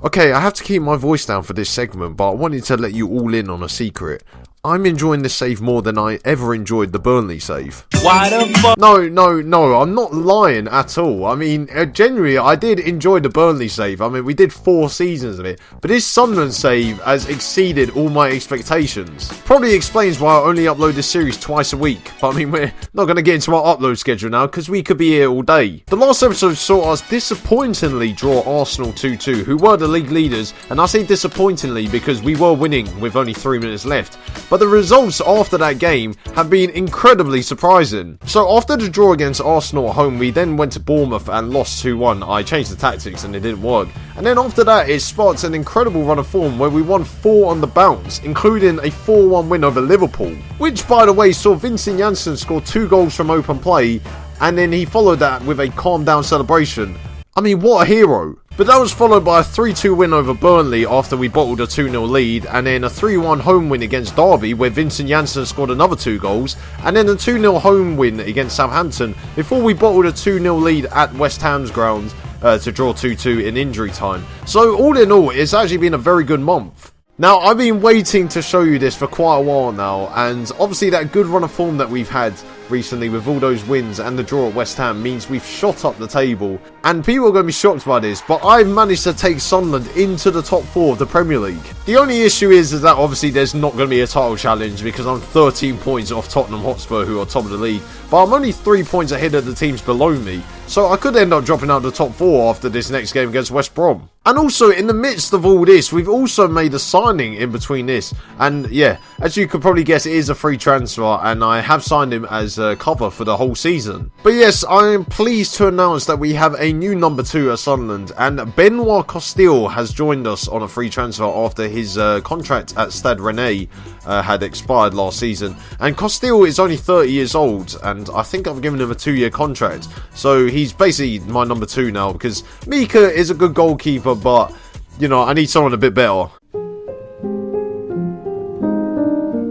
Okay, I have to keep my voice down for this segment, but I wanted to let you all in on a secret. I'm enjoying this save more than I ever enjoyed the Burnley save. Why the fuck? No, I'm not lying at all. I mean, genuinely, I did enjoy the Burnley save. I mean, we did 4 seasons of it, but this Sunderland save has exceeded all my expectations. Probably explains why I only upload this series twice a week, but I mean, we're not going to get into our upload schedule now, because we could be here all day. The last episode saw us disappointingly draw Arsenal 2-2, who were the league leaders, and I say disappointingly because we were winning with only 3 minutes left. But the results after that game have been incredibly surprising. So after the draw against Arsenal at home, we then went to Bournemouth and lost 2-1. I changed the tactics and it didn't work. And then after that, it sparked an incredible run of form where we won 4 on the bounce, including a 4-1 win over Liverpool. Which, by the way, saw Vincent Janssen score 2 goals from open play, and then he followed that with a calm down celebration. I mean, what a hero. But that was followed by a 3-2 win over Burnley after we bottled a 2-0 lead, and then a 3-1 home win against Derby where Vincent Janssen scored another 2 goals, and then a 2-0 home win against Southampton before we bottled a 2-0 lead at West Ham's ground to draw 2-2 in injury time. So all in all, it's actually been a very good month. Now, I've been waiting to show you this for quite a while now, and obviously that good run of form that we've had recently with all those wins and the draw at West Ham means we've shot up the table, and people are going to be shocked by this, but I've managed to take Sunderland into the top 4 of the Premier League. The only issue is that obviously there's not going to be a title challenge because I'm 13 points off Tottenham Hotspur, who are top of the league, but I'm only 3 points ahead of the teams below me, so I could end up dropping out of the top 4 after this next game against West Brom. And also, in the midst of all this, we've also made a signing in between this. And yeah, as you could probably guess, it is a free transfer, and I have signed him as a cover for the whole season. But yes, I am pleased to announce that we have a new number 2 at Sunderland, and Benoit Costil has joined us on a free transfer after his contract at Stade Rennais had expired last season. And Costil is only 30 years old, and I think I've given him a 2-year contract. So he's basically my number 2 now, because Mika is a good goalkeeper, but, you know, I need someone a bit better.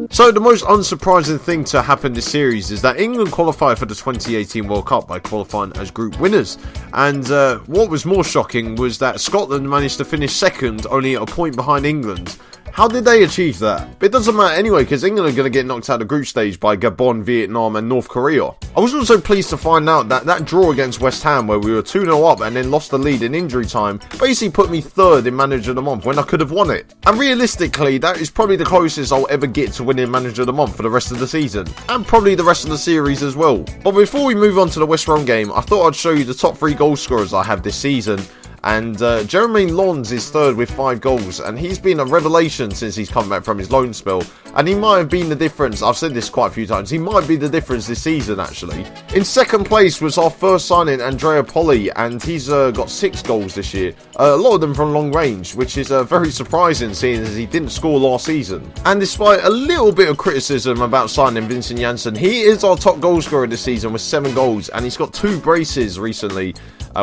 So the most unsurprising thing to happen this series is that England qualified for the 2018 World Cup by qualifying as group winners. And what was more shocking was that Scotland managed to finish second, only a point behind England. How did they achieve that? It doesn't matter anyway, because England are going to get knocked out of the group stage by Gabon, Vietnam and North Korea. I was also pleased to find out that that draw against West Ham, where we were 2-0 up and then lost the lead in injury time, basically put me 3rd in Manager of the Month when I could have won it. And realistically, that is probably the closest I'll ever get to winning Manager of the Month for the rest of the season. And probably the rest of the series as well. But before we move on to the West Brom game, I thought I'd show you the top 3 goal scorers I have this season. And Jermaine Lons is 3rd with 5 goals, and he's been a revelation since he's come back from his loan spell, and he might have been the difference. I've said this quite a few times, he might be the difference this season actually. In 2nd place was our first signing, Andrea Polly, and he's got 6 goals this year, a lot of them from long range, which is very surprising seeing as he didn't score last season. And despite a little bit of criticism about signing Vincent Janssen, he is our top goal scorer this season with 7 goals, and he's got 2 braces recently,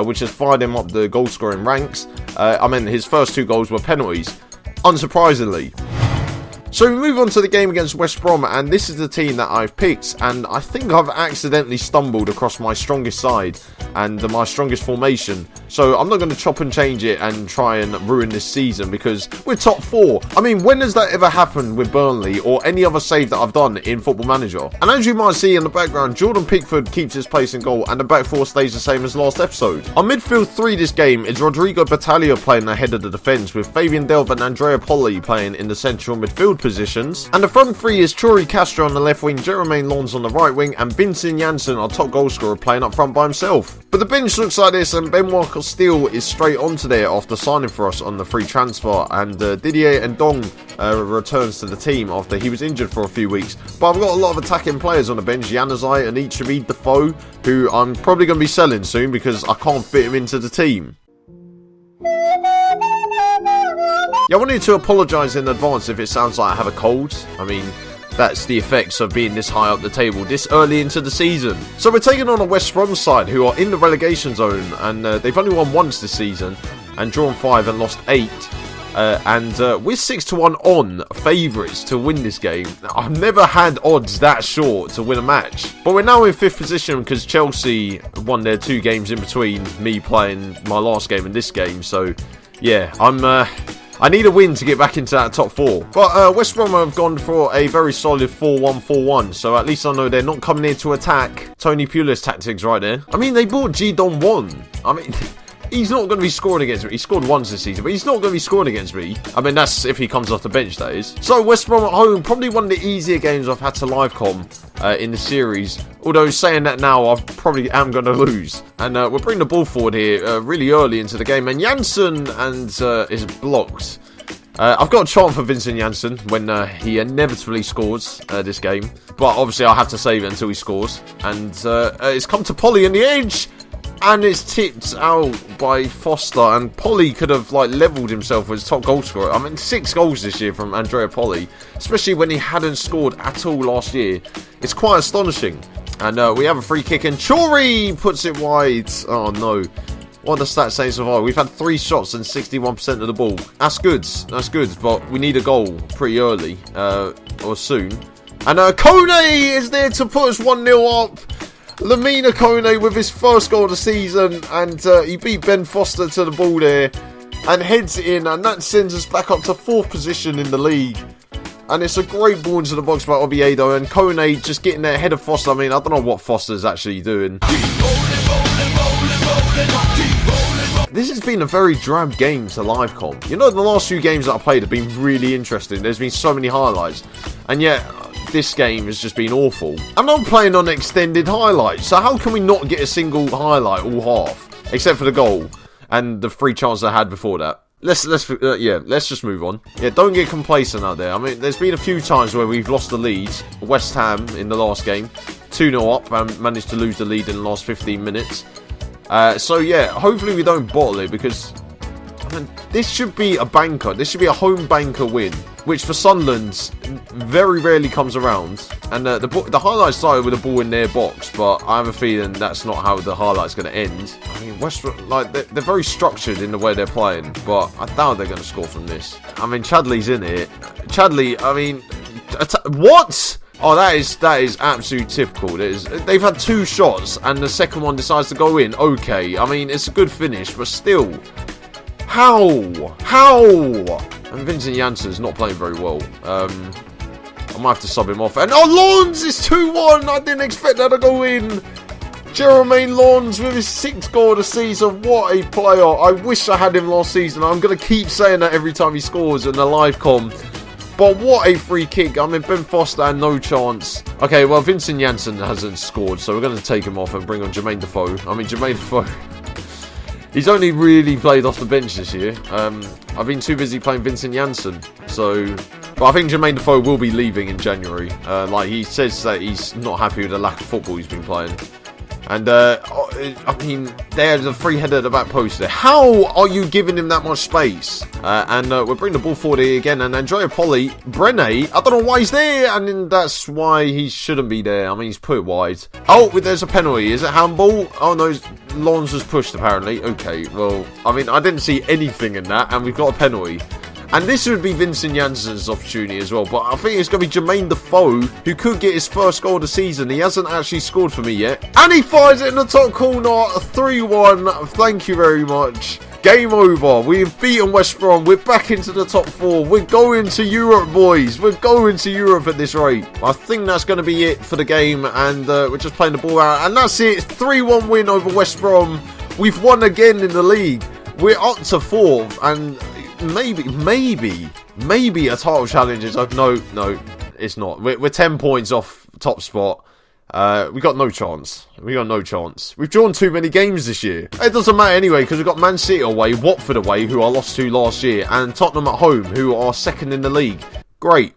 which has fired him up the goal scoring ranks. I mean, his first 2 goals were penalties, unsurprisingly. So we move on to the game against West Brom, and this is the team that I've picked, and I think I've accidentally stumbled across my strongest side and my strongest formation, so I'm not going to chop and change it and try and ruin this season because we're top 4. I mean, when has that ever happened with Burnley or any other save that I've done in Football Manager? And as you might see in the background, Jordan Pickford keeps his place in goal and the back 4 stays the same as last episode. Our midfield 3 this game is Rodrigo Battaglia playing ahead of the defence, with Fabian Delph and Andrea Polly playing in the central midfield positions, and the front 3 is Chori Castro on the left wing, Jermaine Lons on the right wing, and Vincent Janssen, our top goal scorer, playing up front by himself. But the bench looks like this, and Benoit Costil is straight onto there after signing for us on the free transfer, and Didier Ndong returns to the team after he was injured for a few weeks. But I've got a lot of attacking players on the bench, Januzaj and Ichimid Defoe, who I'm probably going to be selling soon because I can't fit him into the team. Yeah, I wanted to apologise in advance if it sounds like I have a cold. I mean, that's the effects of being this high up the table this early into the season. So we're taking on a West Brom side who are in the relegation zone, and they've only won once this season and drawn 5 and lost 8. And we're 6-1 on favourites to win this game. I've never had odds that short to win a match. But we're now in 5th position because Chelsea won their 2 games in between me playing my last game and this game. So yeah, I need a win to get back into that top 4. But West Brom have gone for a very solid 4-1-4-1. So at least I know they're not coming in to attack. Tony Pulis tactics right there. I mean, they bought G-Don 1. I mean, he's not going to be scoring against me. He scored once this season, but he's not going to be scoring against me. I mean, that's if he comes off the bench, that is. So West Brom at home, probably one of the easier games I've had to live com in the series. Although saying that now, I probably am going to lose. And we're bringing the ball forward here really early into the game. And Janssen is blocked. I've got a chance for Vincent Janssen when he inevitably scores this game. But obviously I'll have to save it until he scores. And it's come to Polly in the edge. And it's tipped out by Foster. And Polly could have levelled himself as top goal scorer. I mean, 6 goals this year from Andrea Polly. Especially when he hadn't scored at all last year. It's quite astonishing. And we have a free kick. And Chori puts it wide. Oh no. What are the stats saying so far? We've had 3 shots and 61% of the ball. That's good. That's good. But we need a goal pretty early. Or soon. And Kone is there to put us 1-0 up. Lamina Kone with his first goal of the season. And he beat Ben Foster to the ball there. And heads it in. And that sends us back up to 4th position in the league. And it's a great ball into the box by Oviedo. And Kone just getting there ahead of Foster. I mean, I don't know what Foster's actually doing. This has been a very drab game to live comp. You know, the last few games that I played have been really interesting. There's been so many highlights. And yet, this game has just been awful. I'm not playing on extended highlights. So how can we not get a single highlight all half? Except for the goal. And the 3 chances I had before that. Let's just move on. Yeah, don't get complacent out there. I mean, there's been a few times where we've lost the lead. West Ham in the last game. 2-0 up and managed to lose the lead in the last 15 minutes. So yeah, hopefully we don't bottle it because I mean, this should be a banker. This should be a home banker win, which for Sunderland very rarely comes around. And the highlights started with a ball in their box, but I have a feeling that's not how the highlight's going to end. I mean, West they're very structured in the way they're playing, but I doubt they're going to score from this. I mean, Chadley's in it. Chadley, I mean, what? Oh, that is absolute typical. They've had 2 shots and the second one decides to go in. Okay, I mean, it's a good finish, but still. How? And Vincent Janssen's not playing very well. I might have to sub him off. And Lawns is 2-1. I didn't expect that to go in. Jermaine Lawns with his 6th goal of the season. What a player. I wish I had him last season. I'm going to keep saying that every time he scores in the live com. But what a free kick. I mean, Ben Foster had no chance. Okay, well, Vincent Janssen hasn't scored, so we're going to take him off and bring on Jermaine Defoe. I mean, Jermaine Defoe, he's only really played off the bench this year. I've been too busy playing Vincent Janssen. But I think Jermaine Defoe will be leaving in January. He says that he's not happy with the lack of football he's been playing. And, I mean, there's a free header at the back post there. How are you giving him that much space? We'll bring the ball forward here again. And Andrea Polly, Brenne, I don't know why he's there. And then that's why he shouldn't be there. I mean, he's put it wide. Oh, there's a penalty. Is it handball? Oh, no, Lawns was pushed, apparently. Okay, well, I mean, I didn't see anything in that. And we've got a penalty. And this would be Vincent Janssen's opportunity as well. But I think it's going to be Jermaine Defoe who could get his first goal of the season. He hasn't actually scored for me yet. And he fires it in the top corner. 3-1. Thank you very much. Game over. We've beaten West Brom. We're back into the top 4. We're going to Europe, boys. We're going to Europe at this rate. I think that's going to be it for the game. And we're just playing the ball out. And that's it. 3-1 win over West Brom. We've won again in the league. We're up to 4th. And maybe a title challenge is no, it's not. We're 10 points off top spot. We got no chance. We've drawn too many games this year. It doesn't matter anyway because we've got Man City away, Watford away, who I lost to last year, and Tottenham at home, who are 2nd in the league. Great.